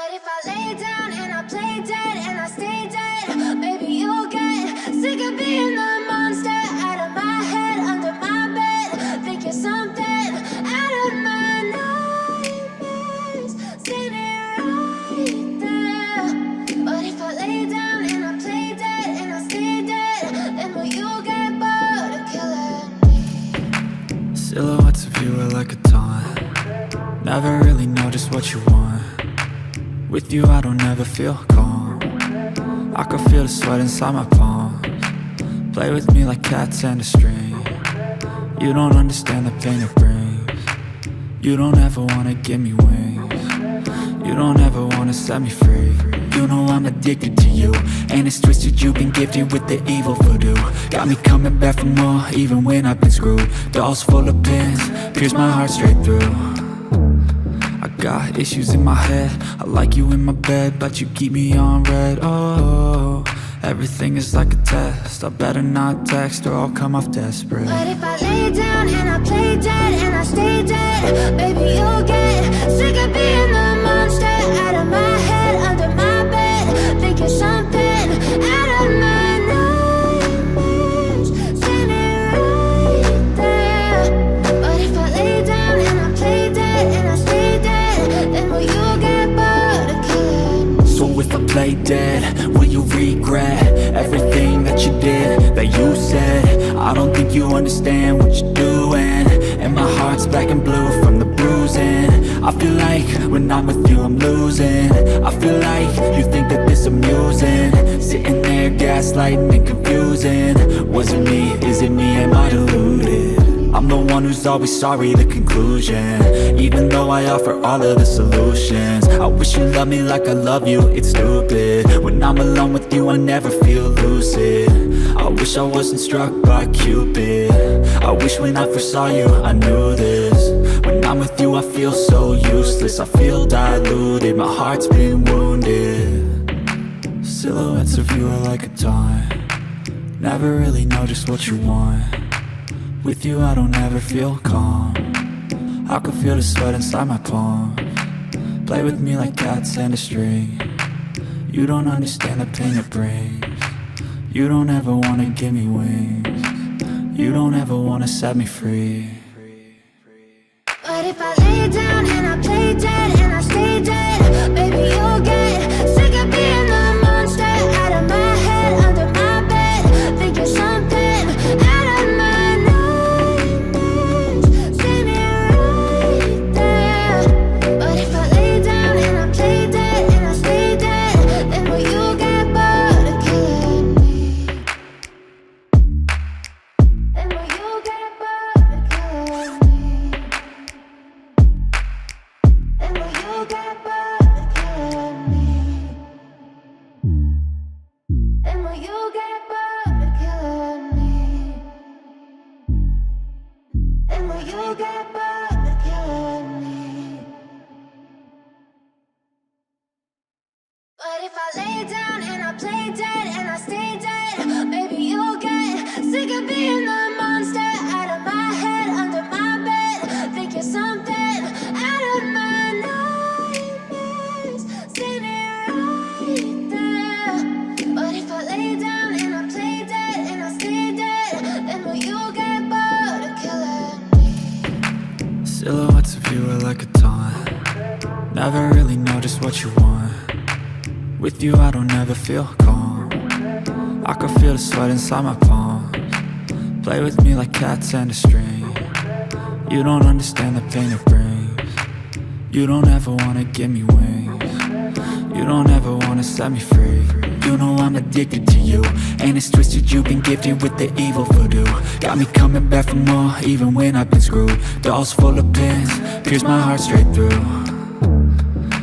But if I lay down and I play dead and I stay dead, maybe you'll get sick of being the monster out of my head, under my bed. Think you're something out of my nightmares, standing right there. But if I lay down and I play dead and I stay dead, then will you get bored of killing me? Silhouettes of you are like a taunt. Never really know just what you want. With you I don't ever feel calm. I can feel the sweat inside my palms. Play with me like cats and a string. You don't understand the pain it brings. You don't ever wanna give me wings. You don't ever wanna set me free. You know I'm addicted to you, and it's twisted, you've been gifted with the evil voodoo. Got me coming back for more, even when I've been screwed. Dolls full of pins, pierce my heart straight through. I got issues in my head, I like you in my bed, but you keep me on red. Oh, everything is like a test, I better not text or I'll come off desperate. But if I lay down and I play dead and I stay dead, baby you'll get sick of being the monster out of my head, under my bed. Think you're something out of my nightmares, standing right there. But if I lay down and I play dead and I stay dead, then will you get bored of killing me? So if I play dead, will you regret everything that you did, that you said? I don't think you understand what you're doing, and my heart's black and blue from the bruising. I feel like when I'm with you I'm losing. I feel like you think that this amusing, sitting there gaslighting and confusing. Was it me? Is it me? Am I deluded? I'm the one who's always sorry, the conclusion, even though I offer all of the solutions. I wish you loved me like I love you, it's stupid. When I'm alone with you I never feel lucid. I wish I wasn't struck by Cupid. I wish when I first saw you I knew this. When I'm with you I feel so useless, I feel diluted, my heart's been wounded. Silhouettes of you are like a taunt. Never really know just what you want. With you I don't ever feel calm. I can feel the sweat inside my palms. Play with me like cats and a string. You don't understand the pain it brings. You don't ever wanna give me wings. You don't ever wanna set me free. But if I lay down and I play dead and I stay dead, baby you'll get sick of being the monster out of my head, under my bed. Think you're something out of my nightmares, standing right there. But if I lay down and I play dead and I stay dead, then will you get bored of killing me? Then will you get bored of killing me? And will you get bored of killing me? And will you get bored of killing me? And will you get bored of killing me? But if I lay down and I play dead and I stay dead, maybe you'll get sick of being the monster out of my head, under my bed. Think you're something out of my nightmares, standing right there. But if I lay down and I play dead and I stay dead, then will you get bored of killing me? Silhouettes of you are like a taunt. Never really know just what you want. With you I don't ever feel calm. I can feel the sweat inside my palms. Play with me like cats and a string. You don't understand the pain it brings. You don't ever wanna give me wings. You don't ever wanna set me free. You know I'm addicted to you, and it's twisted, you've been gifted with the evil voodoo. Got me coming back for more, even when I've been screwed. Dolls full of pins, pierce my heart straight through.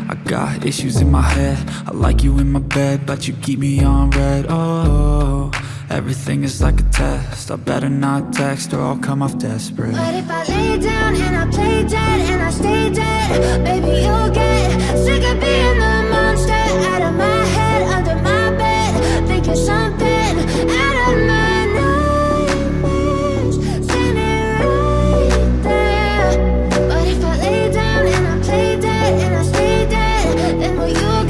I got issues in my head, I like you in my bed, but you keep me on red. Oh, everything is like a test, I better not text or I'll come off desperate. But if I lay down and I play dead and I stay dead, baby you'll get sick of being the monster out of my head, under my bed. Think you're something out of my nightmares, standing right there. But if I lay down and I play dead and I stay dead, then will you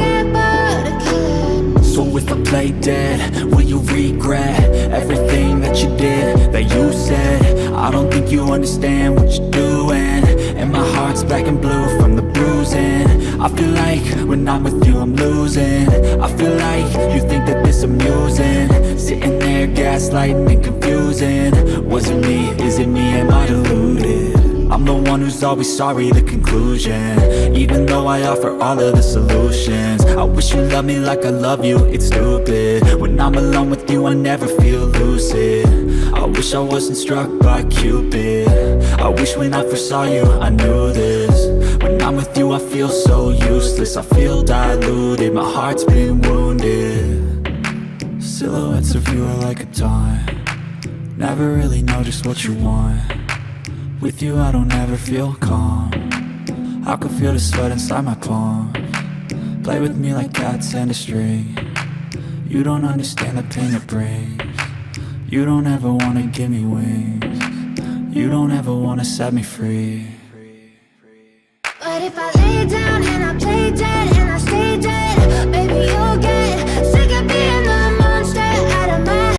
play dead? Will you regret everything that you did, that you said? I don't think you understand what you're doing, and my heart's black and blue from the bruising. I feel like when I'm with you I'm losing. I feel like you think that this amusing, sitting there gaslighting and confusing. Was it me? Is it me? Am I deluded? I'm the one who's always sorry, the conclusion, even though I offer all of the solutions. I wish you loved me like I love you, it's stupid. When I'm alone with you I never feel lucid. I wish I wasn't struck by Cupid. I wish when I first saw you I knew this. When I'm with you I feel so useless, I feel diluted, my heart's been wounded. Silhouettes of you are like a taunt, never really know just what you want. With you I don't ever feel calm, I can feel the sweat inside my palms. Play with me like cats and a string, you don't understand the pain it brings. You don't ever wanna give me wings, you don't ever wanna set me free. But if I lay down and I play dead